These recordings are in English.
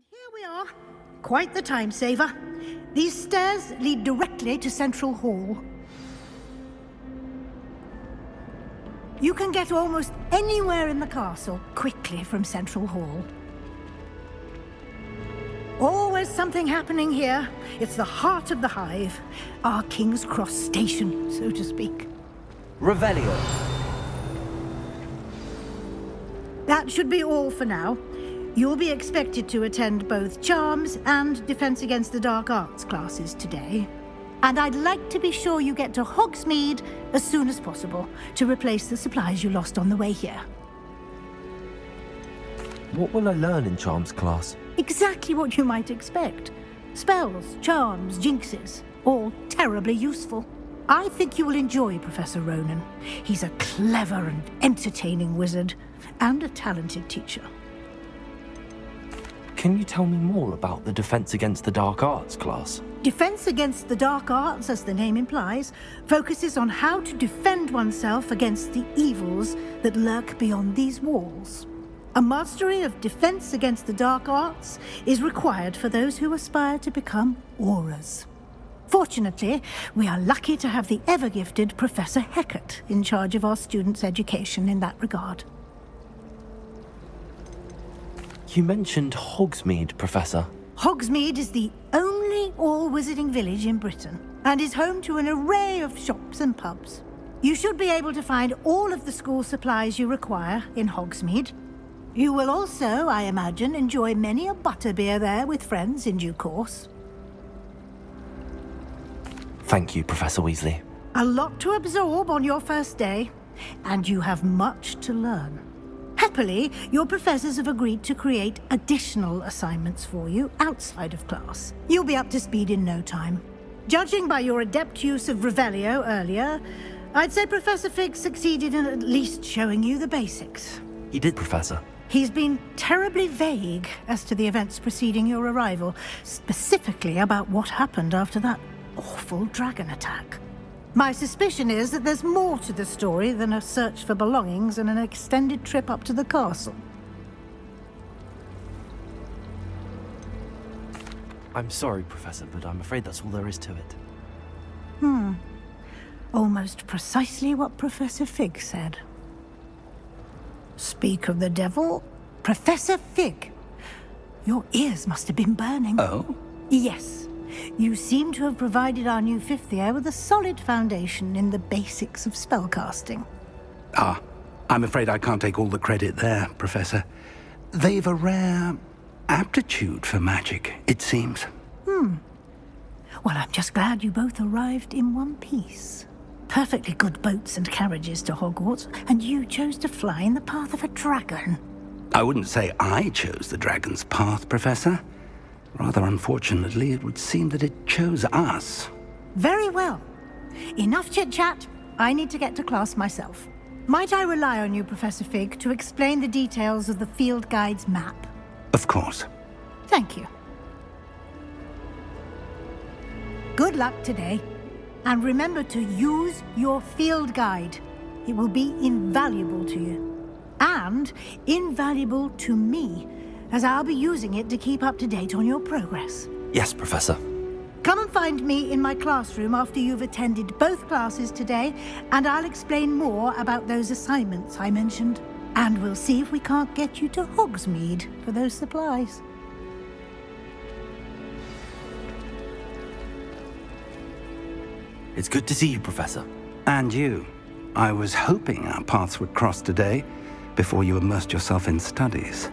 Here we are. Quite the time saver. These stairs lead directly to Central Hall. You can get almost anywhere in the castle quickly from Central Hall. Always something happening here. It's the heart of the Hive. Our King's Cross station, so to speak. Revelio. That should be all for now. You'll be expected to attend both Charms and Defense Against the Dark Arts classes today. And I'd like to be sure you get to Hogsmeade as soon as possible to replace the supplies you lost on the way here. What will I learn in Charms class? Exactly what you might expect. Spells, charms, jinxes, all terribly useful. I think you will enjoy Professor Ronan. He's a clever and entertaining wizard, and a talented teacher. Can you tell me more about the Defense Against the Dark Arts class? Defense Against the Dark Arts, as the name implies, focuses on how to defend oneself against the evils that lurk beyond these walls. A mastery of Defense Against the Dark Arts is required for those who aspire to become Aurors. Fortunately, we are lucky to have the ever-gifted Professor Hecat in charge of our students' education in that regard. You mentioned Hogsmeade, Professor. Hogsmeade is the only all-wizarding village in Britain, and is home to an array of shops and pubs. You should be able to find all of the school supplies you require in Hogsmeade. You will also, I imagine, enjoy many a butterbeer there with friends in due course. Thank you, Professor Weasley. A lot to absorb on your first day, and you have much to learn. Happily, your professors have agreed to create additional assignments for you outside of class. You'll be up to speed in no time. Judging by your adept use of Revelio earlier, I'd say Professor Fig succeeded in at least showing you the basics. He did, Professor. He's been terribly vague as to the events preceding your arrival, specifically about what happened after that awful dragon attack. My suspicion is that there's more to the story than a search for belongings and an extended trip up to the castle. I'm sorry, Professor, but I'm afraid that's all there is to it. Almost precisely what Professor Fig said. Speak of the devil, Professor Fig. Your ears must have been burning. Oh? Yes. You seem to have provided our new fifth year with a solid foundation in the basics of spellcasting. Ah, I'm afraid I can't take all the credit there, Professor. They've a rare aptitude for magic, it seems. Well, I'm just glad you both arrived in one piece. Perfectly good boats and carriages to Hogwarts, and you chose to fly in the path of a dragon. I wouldn't say I chose the dragon's path, Professor. Rather unfortunately, it would seem that it chose us. Very well. Enough chit-chat. I need to get to class myself. Might I rely on you, Professor Fig, to explain the details of the field guide's map? Of course. Thank you. Good luck today. And remember to use your field guide. It will be invaluable to you. And invaluable to me, as I'll be using it to keep up to date on your progress. Yes, Professor. Come and find me in my classroom after you've attended both classes today, and I'll explain more about those assignments I mentioned. And we'll see if we can't get you to Hogsmeade for those supplies. It's good to see you, Professor. And you. I was hoping our paths would cross today, before you immersed yourself in studies.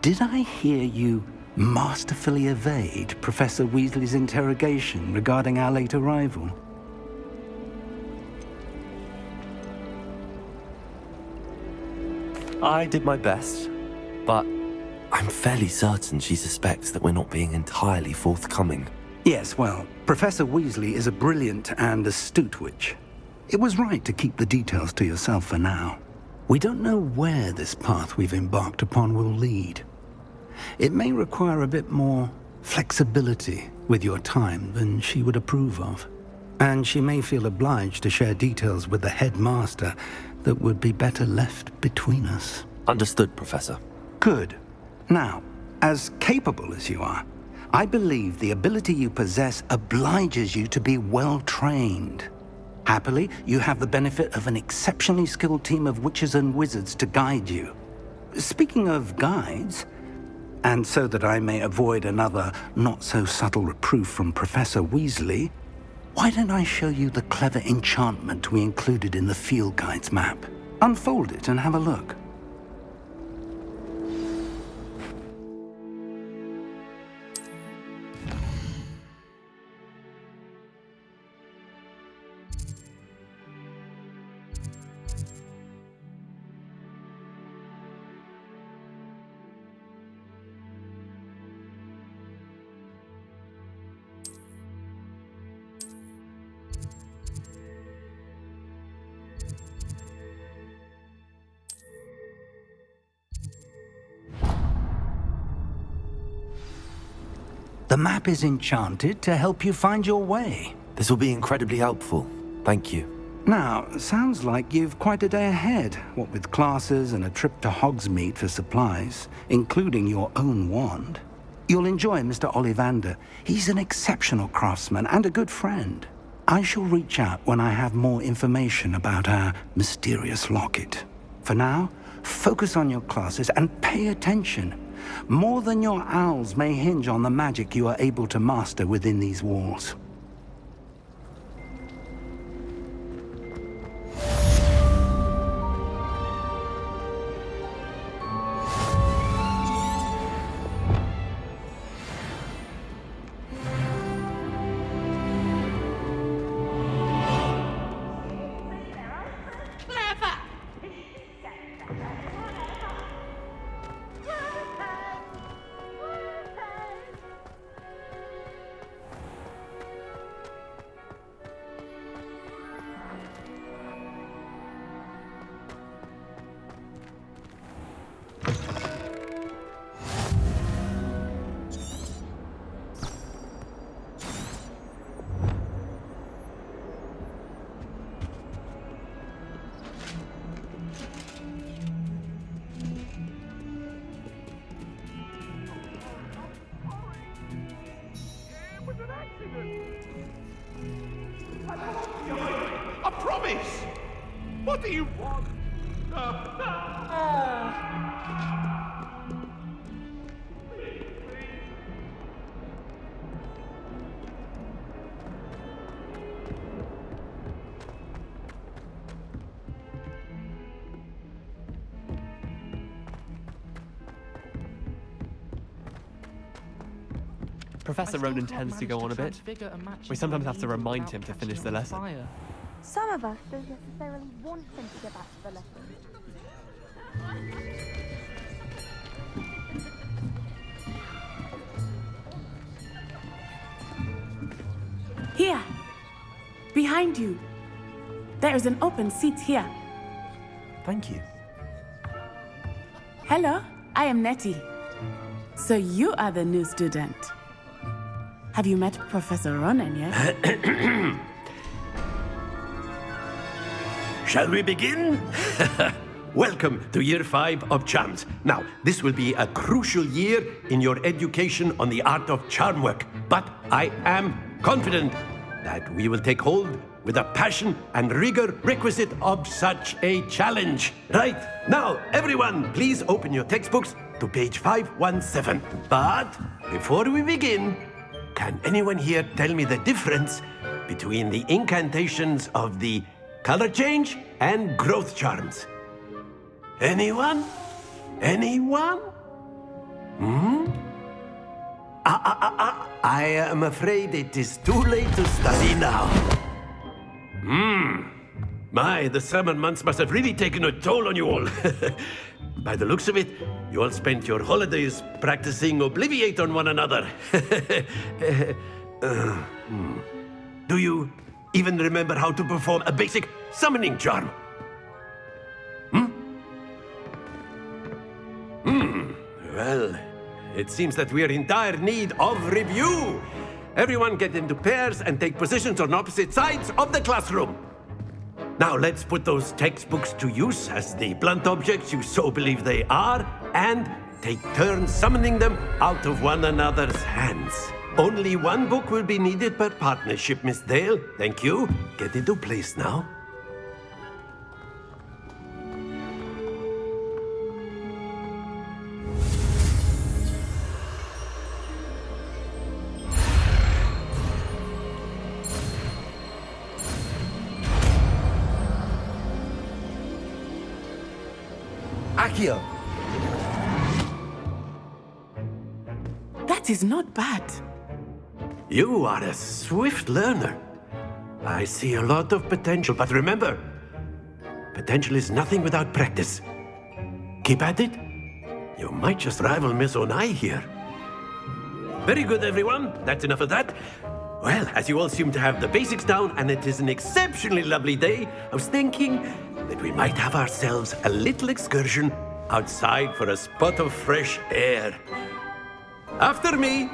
Did I hear you masterfully evade Professor Weasley's interrogation regarding our late arrival? I did my best, but I'm fairly certain she suspects that we're not being entirely forthcoming. Yes, well, Professor Weasley is a brilliant and astute witch. It was right to keep the details to yourself for now. We don't know where this path we've embarked upon will lead. It may require a bit more flexibility with your time than she would approve of. And she may feel obliged to share details with the headmaster that would be better left between us. Understood, Professor. Good. Now, As capable as you are, I believe the ability you possess obliges you to be well trained. Happily, you have the benefit of an exceptionally skilled team of witches and wizards to guide you. Speaking of guides, and so that I may avoid another not-so-subtle reproof from Professor Weasley, why don't I show you the clever enchantment we included in the field guide's map? Unfold it and have a look. The map is enchanted to help you find your way. This will be incredibly helpful. Thank you. Now, sounds like you've quite a day ahead, what with classes and a trip to Hogsmeade for supplies, including your own wand. You'll enjoy Mr. Ollivander. He's an exceptional craftsman and a good friend. I shall reach out when I have more information about our mysterious locket. For now, focus on your classes and pay attention. More than your owls may hinge on the magic you are able to master within these walls. A promise! What do you want? Professor Ronan tends to go on a bit. We sometimes have to remind him to finish the lesson. Some of us don't necessarily want him to get back to the lesson. Here, behind you. There is an open seat here. Thank you. Hello, I am Nettie. So you are the new student. Have you met Professor Ronan yet? Shall we begin? Welcome to Year 5 of Charms. Now, this will be a crucial year in your education on the art of charm work, but I am confident that we will take hold with the passion and rigor requisite of such a challenge. Right, now, everyone, please open your textbooks to page 517. But before we begin, can anyone here tell me the difference between the incantations of the color change and growth charms? Anyone? Anyone? I am afraid it is too late to study now. My, the summer months must have really taken a toll on you all. By the looks of it, you all spent your holidays practicing Obliviate on one another. Do you even remember how to perform a basic summoning charm? Well, it seems that we are in dire need of review. Everyone get into pairs and take positions on opposite sides of the classroom. Now let's put those textbooks to use as the blunt objects you so believe they are, and take turns summoning them out of one another's hands. Only one book will be needed per partnership, Miss Dale. Thank you. Get into place now. Accio! That is not bad. You are a swift learner. I see a lot of potential, but remember, potential is nothing without practice. Keep at it. You might just rival Miss Onai here. Very good, everyone. That's enough of that. Well, as you all seem to have the basics down, and it is an exceptionally lovely day, I was thinking that we might have ourselves a little excursion outside for a spot of fresh air. After me!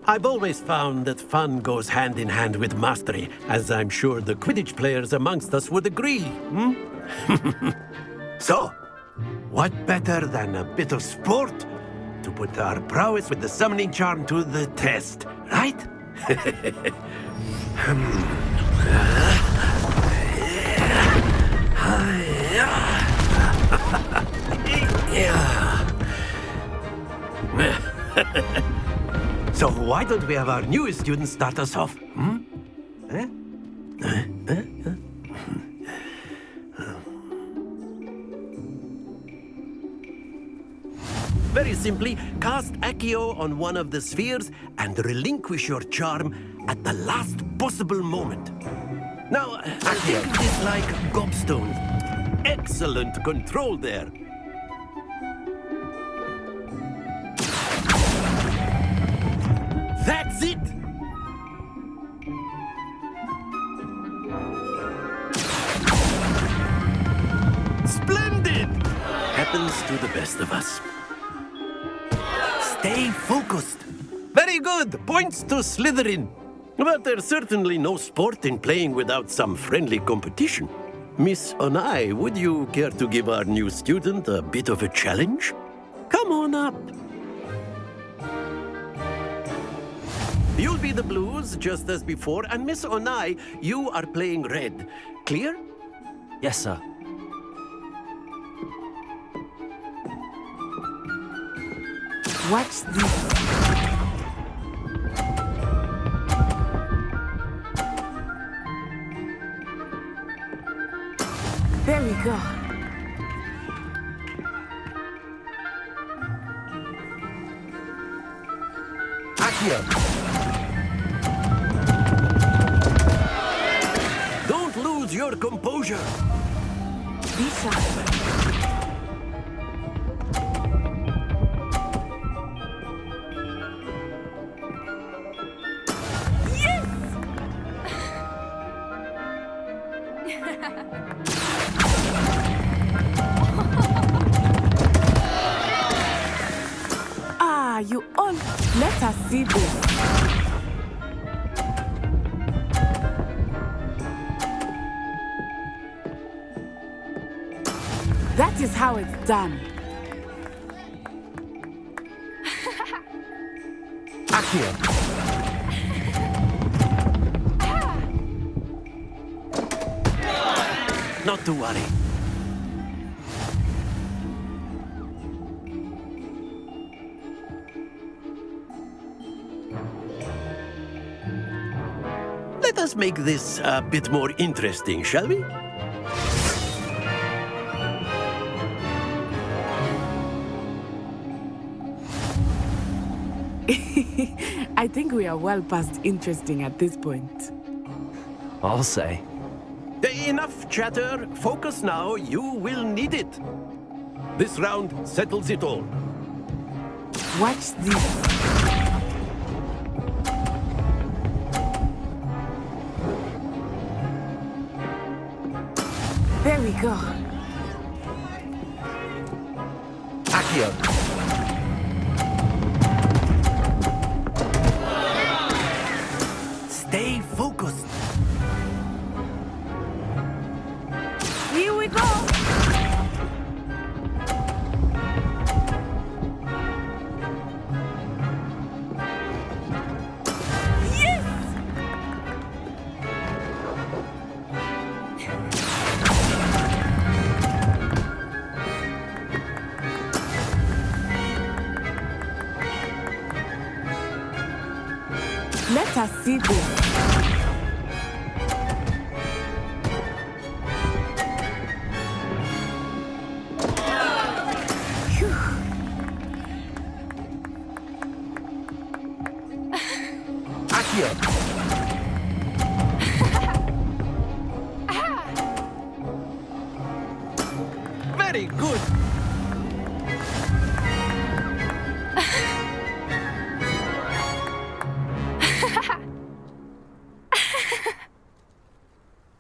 I've always found that fun goes hand in hand with mastery, as I'm sure the Quidditch players amongst us would agree, So, what better than a bit of sport to put our prowess with the summoning charm to the test, right? So why don't we have our newest student start us off? Very simply, cast Accio on one of the spheres and relinquish your charm at the last possible moment. Now, think of this like gobstones. Excellent control there. That's it! Splendid! Happens to the best of us. Stay focused. Very good. Points to Slytherin. But there's certainly no sport in playing without some friendly competition. Miss Onai, would you care to give our new student a bit of a challenge? Come on up. You'll be the blues, just as before, and Miss Onai, you are playing red. Clear? Yes, sir. Watch this. There we go. Accio! Don't lose your composure. Be sharp. You all let us see this. That is how it's done. Accio! Not to worry. Let us make this a bit more interesting, shall we? I think we are well past interesting at this point. I'll say. Enough chatter. Focus now. You will need it. This round settles it all. Watch this. There we go. Accio. Stay focused. Here we go. Let us see this. Accio. Very good.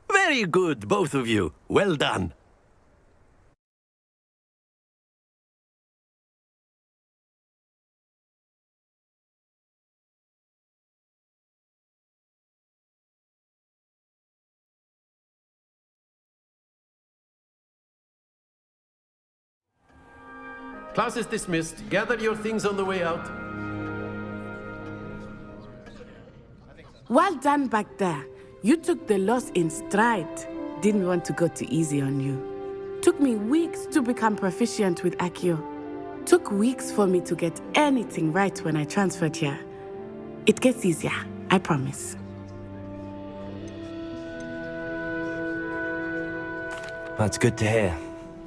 Very good, both of you. Well done. Class is dismissed. Gather your things on the way out. Well done back there. You took the loss in stride. Didn't want to go too easy on you. Took me weeks to become proficient with Accio. Took weeks for me to get anything right when I transferred here. It gets easier, I promise. That's good to hear.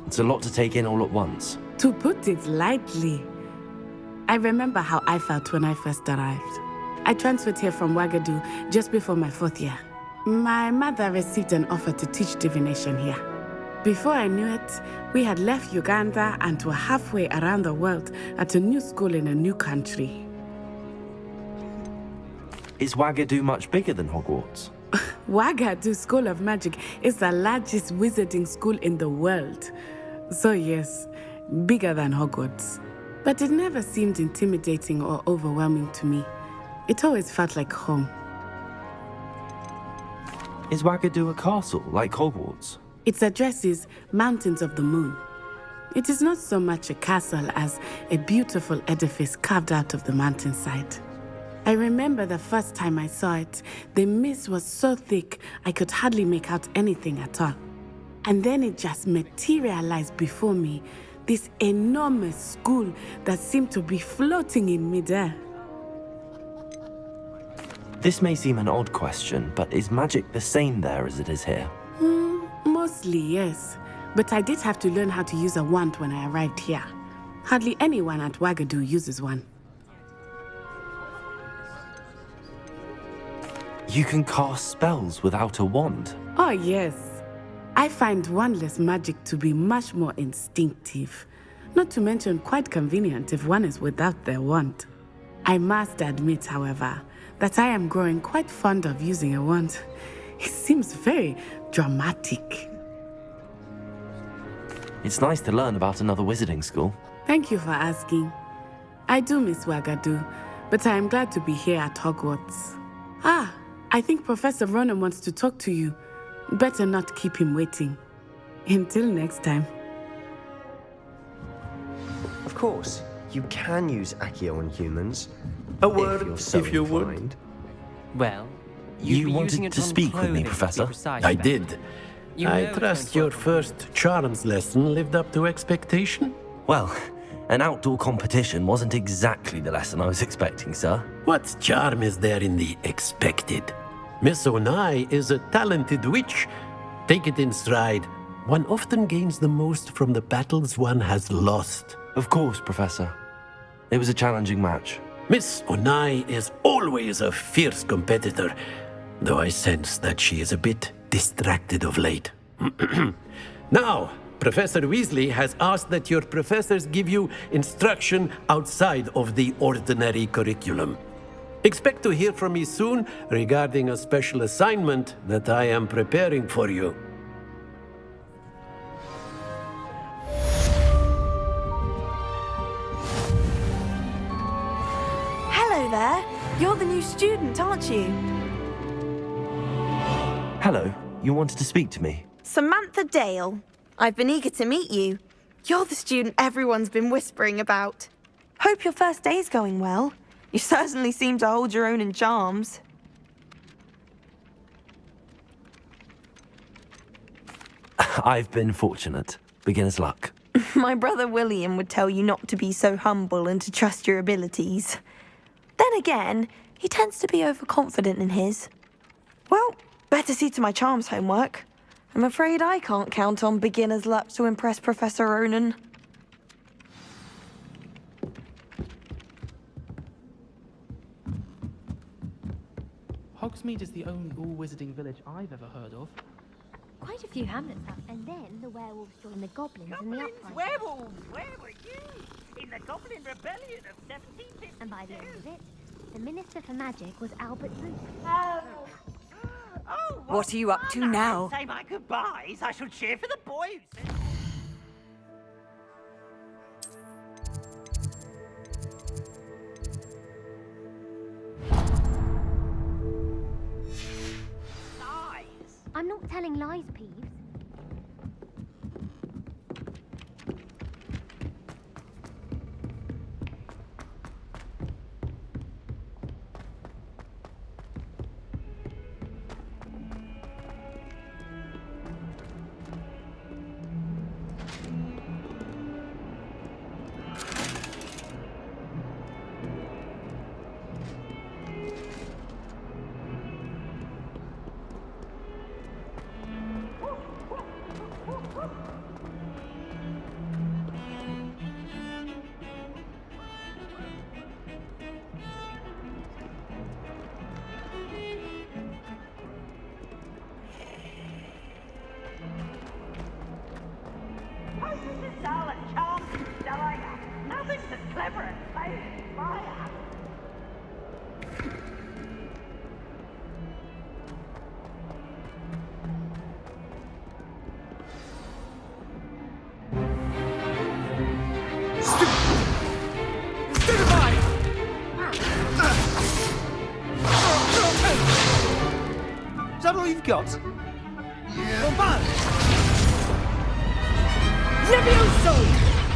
It's a lot to take in all at once. To put it lightly, I remember how I felt when I first arrived. I transferred here from Ouagadougou just before my 4th year. My mother received an offer to teach divination here. Before I knew it, we had left Uganda and were halfway around the world at a new school in a new country. Is Ouagadougou much bigger than Hogwarts? Ouagadougou School of Magic is the largest wizarding school in the world. So yes, bigger than Hogwarts. But it never seemed intimidating or overwhelming to me. It always felt like home. Is Ouagadougou a castle, like Hogwarts? Its address is Mountains of the Moon. It is not so much a castle as a beautiful edifice carved out of the mountainside. I remember the first time I saw it, the mist was so thick I could hardly make out anything at all. And then it just materialized before me, this enormous school that seemed to be floating in midair. This may seem an odd question, but is magic the same there as it is here? Mostly, yes. But I did have to learn how to use a wand when I arrived here. Hardly anyone at Ouagadougou uses one. You can cast spells without a wand? Oh, yes. I find wandless magic to be much more instinctive. Not to mention quite convenient if one is without their wand. I must admit, however, that I am growing quite fond of using a wand. It seems very dramatic. It's nice to learn about another wizarding school. Thank you for asking. I do miss Ouagadougou, but I am glad to be here at Hogwarts. Ah, I think Professor Ronan wants to talk to you. Better not keep him waiting. Until next time. Of course, you can use Accio on humans. A word, if you're so if you would. inclined. Well, You wanted to speak with me, Professor? I did. I trust your first charms lesson lived up to expectation? Well, an outdoor competition wasn't exactly the lesson I was expecting, sir. What charm is there in the expected? Miss Onai is a talented witch. Take it in stride. One often gains the most from the battles one has lost. Of course, Professor. It was a challenging match. Miss Onai is always a fierce competitor, though I sense that she is a bit distracted of late. Now, Professor Weasley has asked that your professors give you instruction outside of the ordinary curriculum. Expect to hear from me soon regarding a special assignment that I am preparing for you. You're the new student, aren't you? Hello, you wanted to speak to me? Samantha Dale. I've been eager to meet you. You're the student everyone's been whispering about. Hope your first day's going well. You certainly seem to hold your own in charms. I've been fortunate. Beginner's luck. My brother William would tell you not to be so humble and to trust your abilities. Then again, he tends to be overconfident in his. Well, better see to my charms homework. I'm afraid I can't count on beginner's luck to impress Professor Ronan. Hogsmeade is the only all-wizarding village I've ever heard of. Quite a few hamlets have. And then the werewolves joined the goblins in the uprising. Werewolves! Where were you? In the Goblin Rebellion of 1752. And by the end of it, the Minister for Magic was Albert Booth. Oh, What are you up to now? Say my goodbyes. I shall cheer for the boy who said... I'm not telling lies, Peeves. Nothing's as clever as playing fire. Is that all you've got? Yeah. Levioso!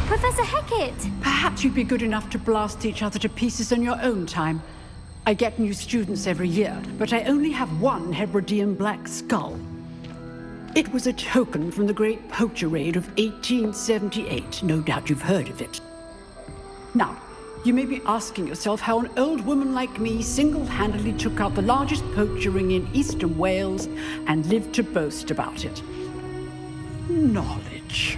Professor Hecat! Perhaps you'd be good enough to blast each other to pieces in your own time. I get new students every year, but I only have one Hebridean black skull. It was a token from the Great Poacher Raid of 1878. No doubt you've heard of it. Now, you may be asking yourself how an old woman like me single-handedly took out the largest poacher ring in eastern Wales and lived to boast about it. Knowledge.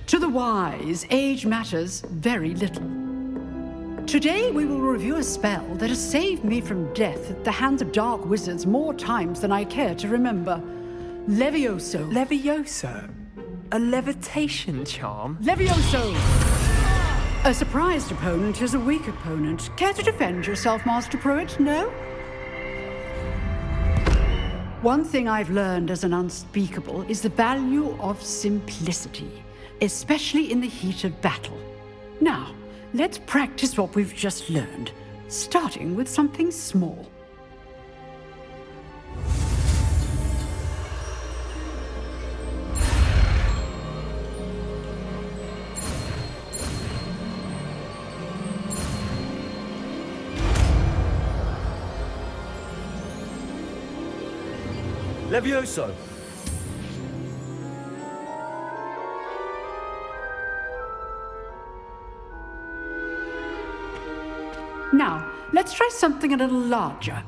To the wise, age matters very little. Today we will review a spell that has saved me from death at the hands of dark wizards more times than I care to remember. Levioso. Levioso? A levitation charm? Levioso! A surprised opponent is a weak opponent. Care to defend yourself, Master Pruitt? No? One thing I've learned as an unspeakable is the value of simplicity, especially in the heat of battle. Now, let's practice what we've just learned, starting with something small. Levioso! Now, let's try something a little larger.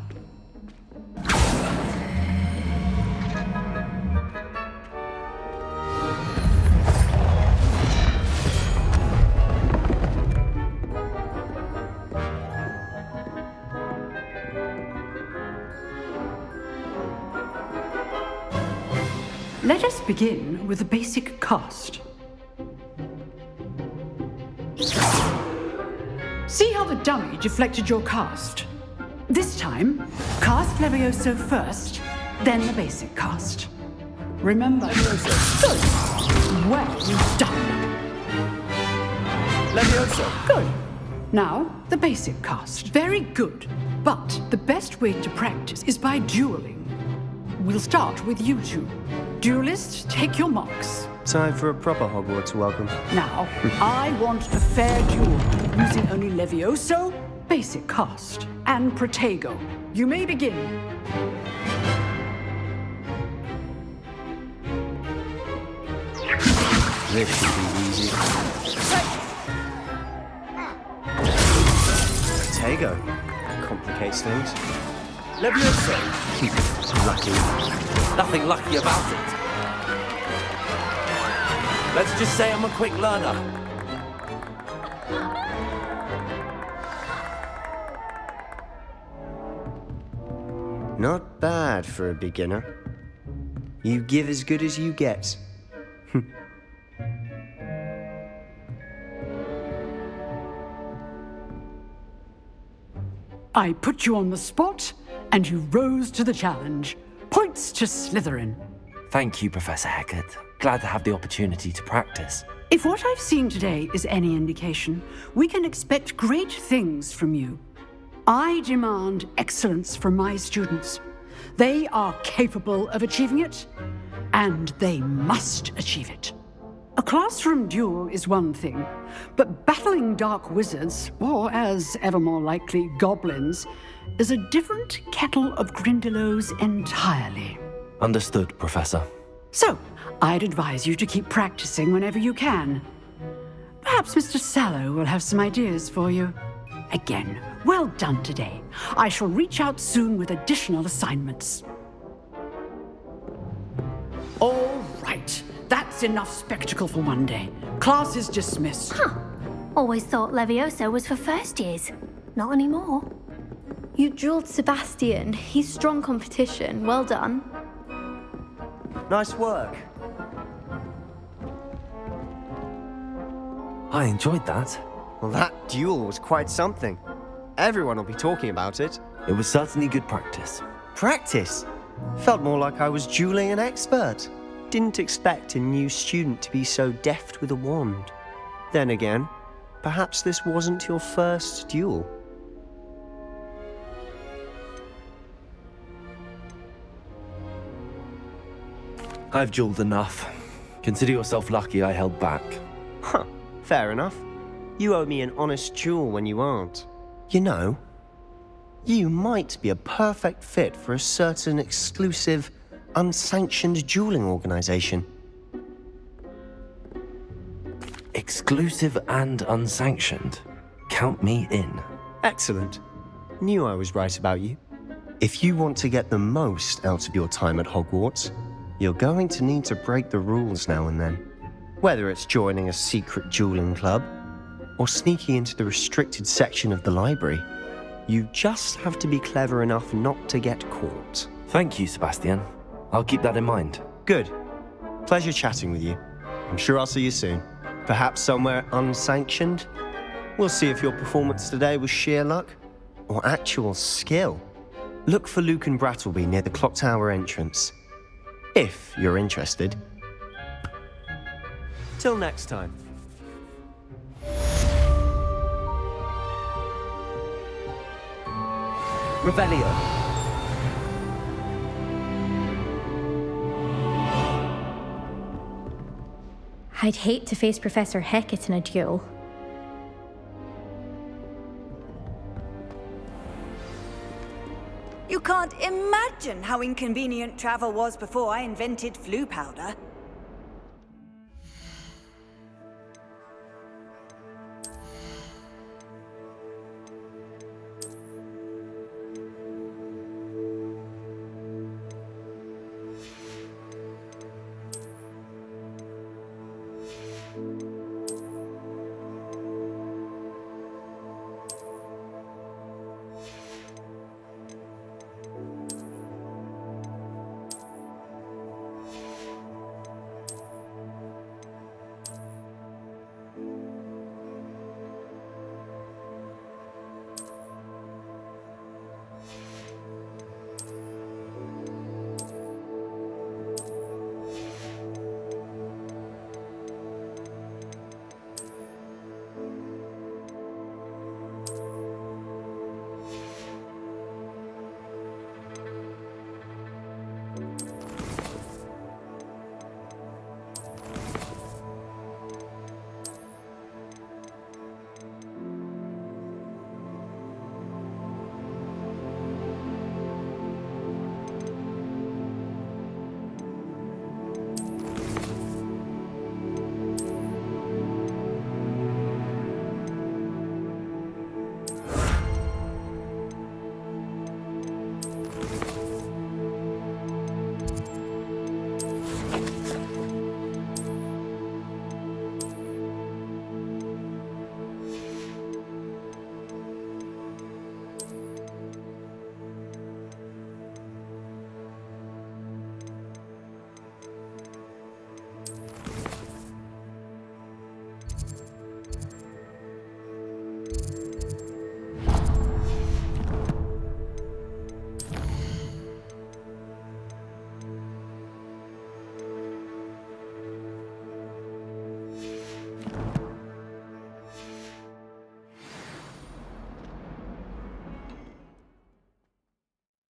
Let us begin with a basic cast. See how the dummy deflected your cast? This time, cast Levioso first, then the basic cast. Remember, Levioso. Good. Well done. Levioso. Good. Now, the basic cast. Very good. But the best way to practice is by dueling. We'll start with you two. Duelists, take your marks. Time for a proper Hogwarts welcome. Now, I want a fair duel, using only Levioso, basic cast, and Protego. You may begin. This should be easy. Protego. Complicates things. Levioso. Lucky. Nothing lucky about it. Let's just say I'm a quick learner. Not bad for a beginner. You give as good as you get. I put you on the spot, and you rose to the challenge. Points to Slytherin. Thank you, Professor Hecat. Glad to have the opportunity to practice. If what I've seen today is any indication, we can expect great things from you. I demand excellence from my students. They are capable of achieving it, and they must achieve it. A classroom duel is one thing, but battling dark wizards, or as ever more likely, goblins, is a different kettle of Grindylows entirely. Understood, Professor. So, I'd advise you to keep practicing whenever you can. Perhaps Mr. Sallow will have some ideas for you. Again, well done today. I shall reach out soon with additional assignments. All right. That's enough spectacle for one day. Class is dismissed. Huh. Always thought Levioso was for first years. Not anymore. You dueled Sebastian. He's strong competition. Well done. Nice work. I enjoyed that. Well, that duel was quite something. Everyone will be talking about it. It was certainly good practice. Practice? Felt more like I was dueling an expert. Didn't expect a new student to be so deft with a wand. Then again, perhaps this wasn't your first duel. I've dueled enough. Consider yourself lucky I held back. Huh, fair enough. You owe me an honest duel when you aren't. You know, you might be a perfect fit for a certain exclusive, unsanctioned dueling organization. Exclusive and unsanctioned. Count me in. Excellent. Knew I was right about you. If you want to get the most out of your time at Hogwarts, you're going to need to break the rules now and then. Whether it's joining a secret dueling club, or sneaking into the restricted section of the library, you just have to be clever enough not to get caught. Thank you, Sebastian. I'll keep that in mind. Good. Pleasure chatting with you. I'm sure I'll see you soon. Perhaps somewhere unsanctioned? We'll see if your performance today was sheer luck or actual skill. Look for Luke and Brattleby near the clock tower entrance. If you're interested. Till next time. Revelio. I'd hate to face Professor Hecat in a duel. You can't imagine how inconvenient travel was before I invented flu powder.